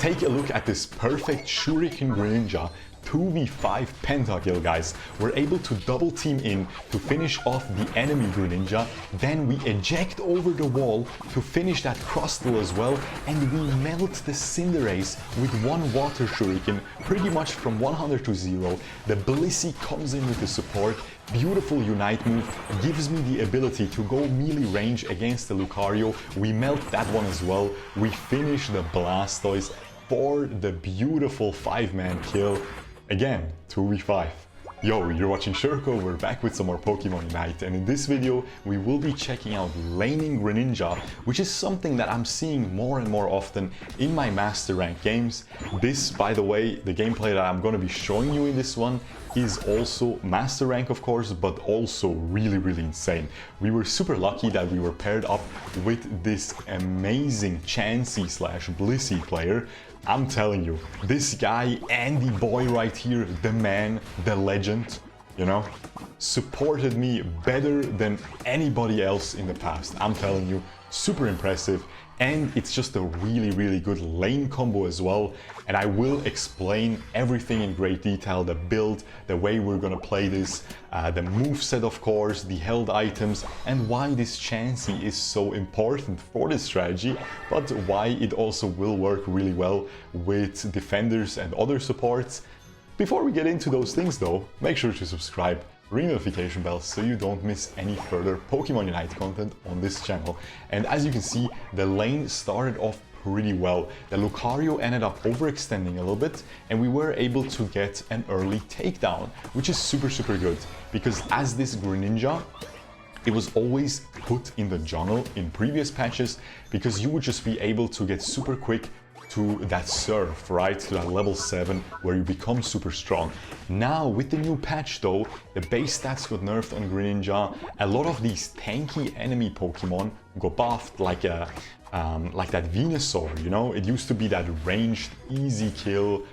Take a look at this perfect Shuriken Greninja 2v5 pentakill, guys. We're able to double team in to finish off the enemy Greninja, then we eject over the wall to finish that crustle as well, and we melt the Cinderace with one water shuriken, pretty much from 100 to 0. The Blissey comes in with the support. Beautiful Unite move, gives me the ability to go melee range against the Lucario. We melt that one as well. We finish the Blastoise for the beautiful 5-man kill. Again, 2v5. Yo, you're watching Shurkou, we're back with some more Pokémon Unite, and in this video we will be checking out laning Greninja, which is something that I'm seeing more and more often in my Master Rank games. This, by the way, the gameplay that I'm going to be showing you in this one is also Master Rank, of course, but also really insane. We were super lucky that we were paired up with this amazing Chansey / Blissey player. I'm telling you, this guy, Andy Boy right here, the man, the legend, you know, supported me better than anybody else in the past. I'm telling you, super impressive. And it's just a really good lane combo as well, and I will explain everything in great detail, the build, the way we're gonna play this, the moveset of course, the held items, and why this Chansey is so important for this strategy, but why it also will work really well with defenders and other supports. Before we get into those things though, make sure to subscribe, ring the notification bell so you don't miss any further Pokemon Unite content on this channel. And as you can see, the lane started off pretty well. The Lucario ended up overextending a little bit, and we were able to get an early takedown, which is super good, because as this Greninja, it was always put in the jungle in previous patches, because you would just be able to get super quick to that surf, right, to that level 7 where you become super strong. Now with the new patch though, the base stats got nerfed on Greninja. A lot of these tanky enemy Pokemon got buffed, like that Venusaur, you know. It used to be that ranged easy kill,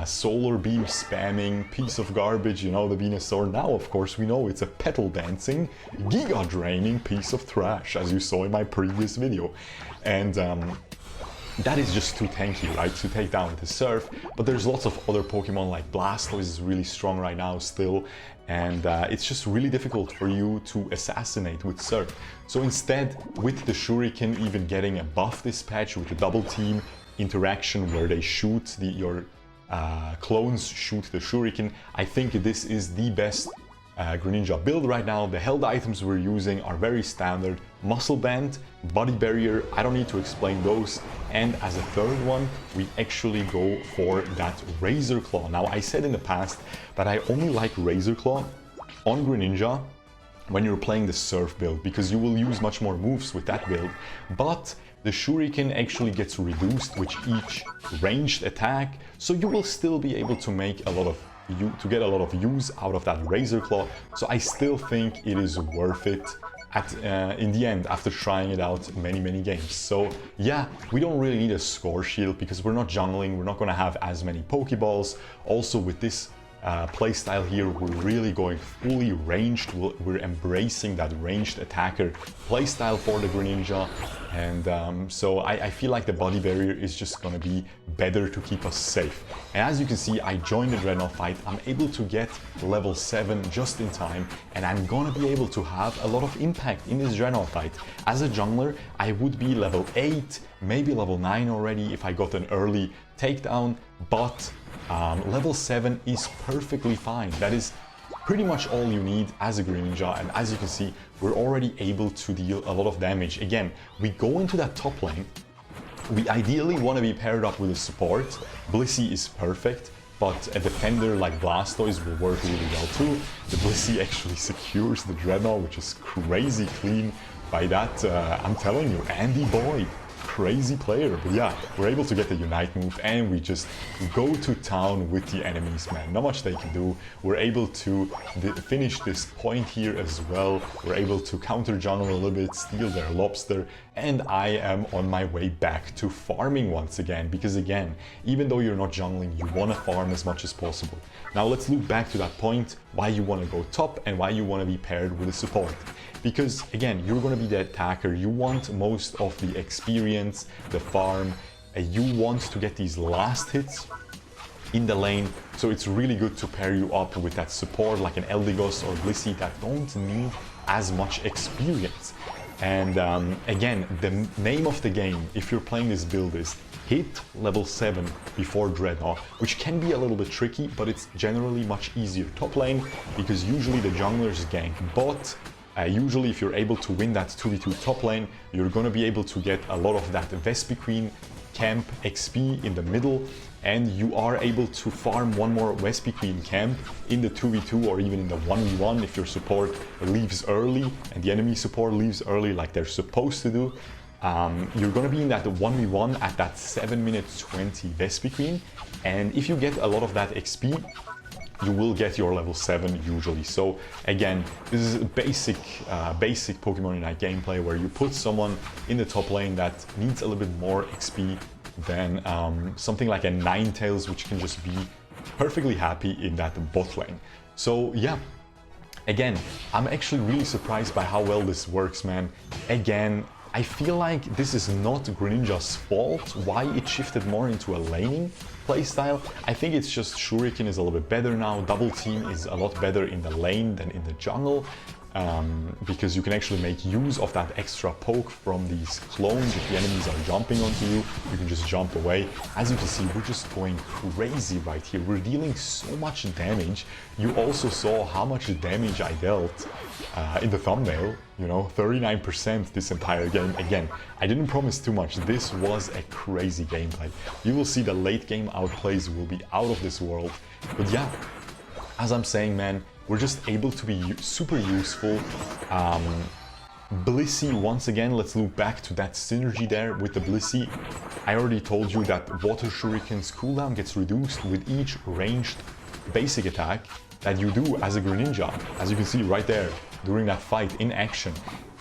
solar beam spamming piece of garbage, you know, the Venusaur. Now of course we know it's a petal dancing, giga draining piece of trash, as you saw in my previous video. And that is just too tanky, right, to take down with the Surf. But there's lots of other Pokemon, like Blastoise is really strong right now still, and it's just really difficult for you to assassinate with Surf. So instead, with the Shuriken even getting a buff this patch with the double team interaction where they shoot your clones shoot the Shuriken, I think this is the best Greninja build right now. The held items we're using are very standard: Muscle Band, Body Barrier, I don't need to explain those, and as a third one we actually go for that Razor Claw. Now I said in the past that I only like Razor Claw on Greninja when you're playing the Surf build, because you will use much more moves with that build, but the Shuriken actually gets reduced with each ranged attack, so you will still be able to make to get a lot of use out of that Razor Claw. So I still think it is worth it in the end, after trying it out many games. So yeah, we don't really need a score shield because we're not jungling, we're not going to have as many Pokeballs. Also with this playstyle here, we're really going fully ranged. We're embracing that ranged attacker playstyle for the Greninja, and so I feel like the Body Barrier is just gonna be better to keep us safe. And as you can see, I joined the Dreadnought fight. I'm able to get level 7 just in time, and I'm gonna be able to have a lot of impact in this Dreadnought fight. As a jungler, I would be level 8, maybe level 9 already if I got an early takedown, but level 7 is perfectly fine. That is pretty much all you need as a Greninja, and as you can see, we're already able to deal a lot of damage. Again, we go into that top lane, we ideally want to be paired up with a support. Blissey is perfect, but a defender like Blastoise will work really well too. The Blissey actually secures the Dreadnought, which is crazy clean by that, I'm telling you, Andy Boy. Crazy player. But yeah, we're able to get the Unite move, and we just go to town with the enemies, man. Not much they can do. We're able to finish this point here as well. We're able to counter jungle a little bit, steal their lobster, and I am on my way back to farming once again, because again, even though you're not jungling, you want to farm as much as possible. Now let's look back to that point, why you want to go top and why you want to be paired with a support. Because again, you're going to be the attacker, you want most of the experience, the farm, you want to get these last hits in the lane, so it's really good to pair you up with that support like an Eldegoss or Blissey that don't need as much experience. And again, the name of the game, if you're playing this build, is hit level 7 before Dreadnought, which can be a little bit tricky, but it's generally much easier top lane, because usually the junglers gank bot. Usually if you're able to win that 2v2 top lane, you're going to be able to get a lot of that Vespiquen camp XP in the middle, and you are able to farm one more Vespiquen camp in the 2v2 or even in the 1v1 if your support leaves early and the enemy support leaves early like they're supposed to do. You're going to be in that 1v1 at that 7 minutes 20 Vespiquen, and if you get a lot of that XP, you will get your level 7 usually. So again, this is a basic Pokemon Unite gameplay where you put someone in the top lane that needs a little bit more XP than something like a Ninetales, which can just be perfectly happy in that bot lane. So yeah, again, I'm actually really surprised by how well this works, man. Again, I feel like this is not Greninja's fault, why it shifted more into a laning playstyle. I think it's just Shuriken is a little bit better now, Double Team is a lot better in the lane than in the jungle, because you can actually make use of that extra poke from these clones. If the enemies are jumping onto you, you can just jump away. As you can see, we're just going crazy right here. We're dealing so much damage. You also saw how much damage I dealt in the thumbnail, you know, 39% this entire game. Again, I didn't promise too much. This was a crazy gameplay. You will see the late game outplays will be out of this world. But yeah, as I'm saying, man, we're just able to be super useful. Blissey, once again, let's look back to that synergy there with the Blissey. I already told you that Water Shuriken's cooldown gets reduced with each ranged basic attack that you do as a Greninja, as you can see right there during that fight in action.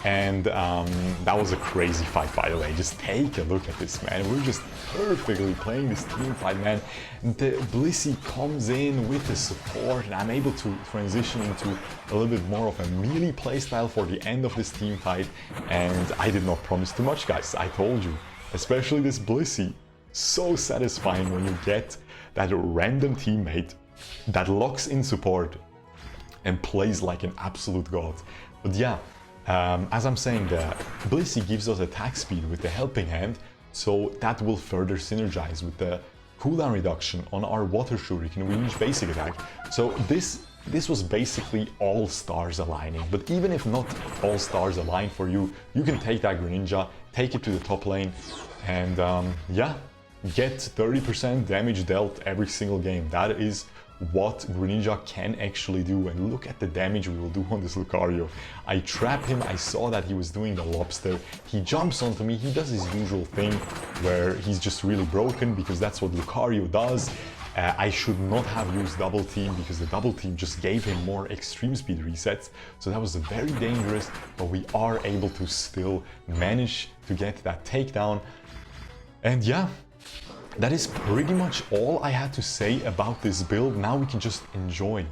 And that was a crazy fight, by the way. Just take a look at this, man. We're just perfectly playing this team fight, man. The Blissey comes in with the support, and I'm able to transition into a little bit more of a melee playstyle for the end of this team fight. And I did not promise too much, guys. I told you, especially this Blissey. So satisfying when you get that random teammate that locks in support and plays like an absolute god. But yeah, as I'm saying, the Blissey gives us attack speed with the helping hand, so that will further synergize with the cooldown reduction on our Water Shuriken with each basic attack. So this was basically all stars aligning. But even if not all stars align for you, you can take that Greninja, take it to the top lane, and yeah, get 30% damage dealt every single game. That is what Greninja can actually do, and look at the damage we will do on this Lucario. I trap him, I saw that he was doing the lobster, he jumps onto me, he does his usual thing where he's just really broken, because that's what Lucario does. I should not have used double team, because the double team just gave him more extreme speed resets, so that was very dangerous, but we are able to still manage to get that takedown. And yeah, that is pretty much all I had to say about this build. Now we can just enjoy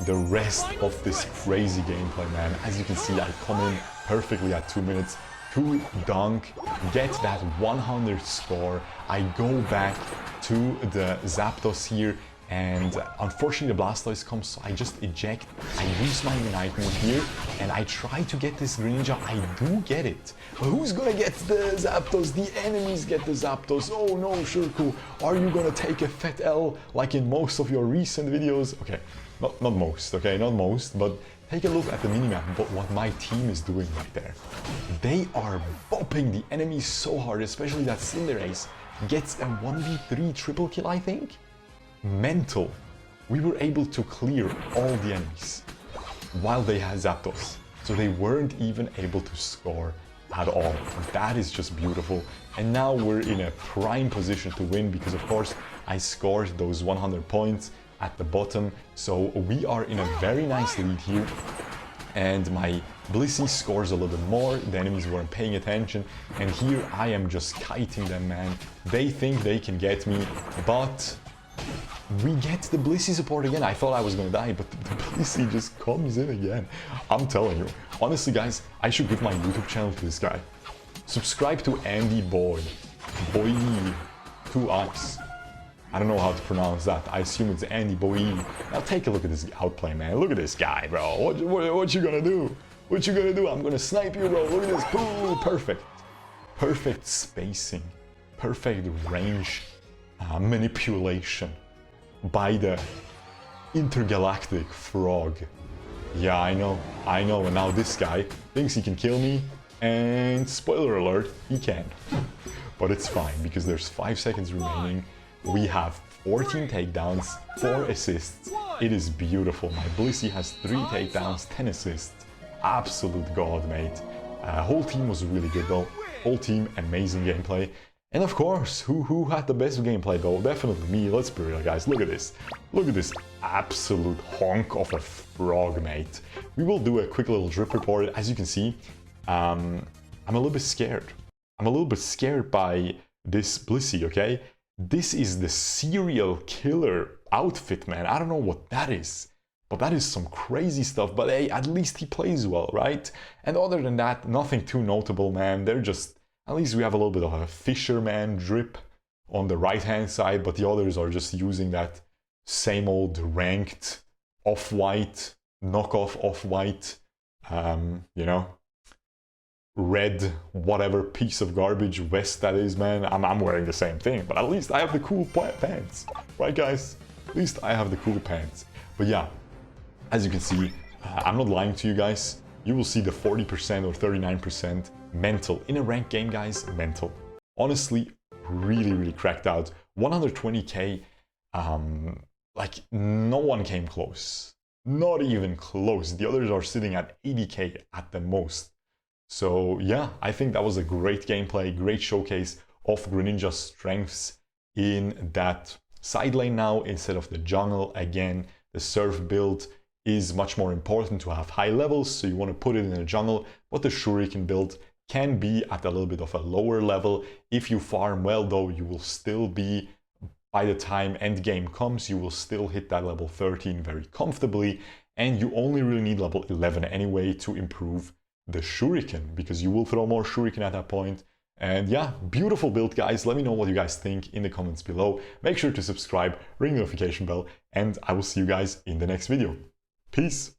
the rest of this crazy gameplay, man. As you can see, I come in perfectly at 2 minutes to dunk, get that 100 score. I go back to the Zapdos here, and unfortunately the Blastoise comes, so I just eject. I use my Unite mode here, and I try to get this Greninja. I do get it. But who's gonna get the Zapdos? The enemies get the Zapdos. Oh no, shurkou, are you gonna take a fat L like in most of your recent videos? Okay, not most, okay, not most, but take a look at the minimap, but what my team is doing right there. They are bopping the enemies so hard, especially that Cinderace gets a 1v3 triple kill, I think? Mental. We were able to clear all the enemies while they had Zapdos, so they weren't even able to score at all. That is just beautiful. And now we're in a prime position to win, because of course I scored those 100 points at the bottom, so we are in a very nice lead here. And my Blissey scores a little bit more, the enemies weren't paying attention, and here I am just kiting them, man. They think they can get me, but we get the Blissey support again. I thought I was gonna die, but the Blissey just comes in again. I'm telling you. Honestly, guys, I should give my YouTube channel to this guy. Subscribe to Andy Boy. two eyes. I don't know how to pronounce that. I assume it's Andy Boy. Now take a look at this outplay, man. Look at this guy, bro. What you gonna do? What you gonna do? I'm gonna snipe you, bro. Look at this. Boom. Perfect. Perfect spacing. Perfect range manipulation by the intergalactic frog. Yeah, I know. And now this guy thinks he can kill me. And spoiler alert, he can. But it's fine, because there's 5 seconds remaining. We have 14 takedowns, 4 assists. It is beautiful. My Blissey has 3 takedowns, 10 assists. Absolute god, mate. Whole team was really good though. Whole team, amazing gameplay. And of course, who had the best gameplay though? Definitely me. Let's be real, guys. Look at this. Look at this absolute honk of a frog, mate. We will do a quick little drip report. As you can see, I'm a little bit scared. I'm a little bit scared by this Blissey, okay? This is the serial killer outfit, man. I don't know what that is, but that is some crazy stuff. But hey, at least he plays well, right? And other than that, nothing too notable, man. They're just, at least we have a little bit of a fisherman drip on the right-hand side, but the others are just using that same old ranked off-white, knockoff off-white, you know, red whatever piece of garbage vest that is, man. I'm wearing the same thing, but at least I have the cool pants, right guys? At least I have the cool pants. But yeah, as you can see, I'm not lying to you guys. You will see the 40% or 39% mental in a ranked game, guys. Mental, honestly, really cracked out. 120k, like no one came close, not even close. The others are sitting at 80k at the most. So yeah, I think that was a great gameplay, great showcase of Greninja's strengths in that side lane now instead of the jungle. Again, the surf build is much more important to have high levels, so you want to put it in a jungle, but the Shuriken build can be at a little bit of a lower level. If you farm well though, you will still be, by the time end game comes, you will still hit that level 13 very comfortably, and you only really need level 11 anyway to improve the Shuriken, because you will throw more Shuriken at that point. And yeah, beautiful build, guys. Let me know what you guys think in the comments below. Make sure to subscribe, ring the notification bell, and I will see you guys in the next video. Peace!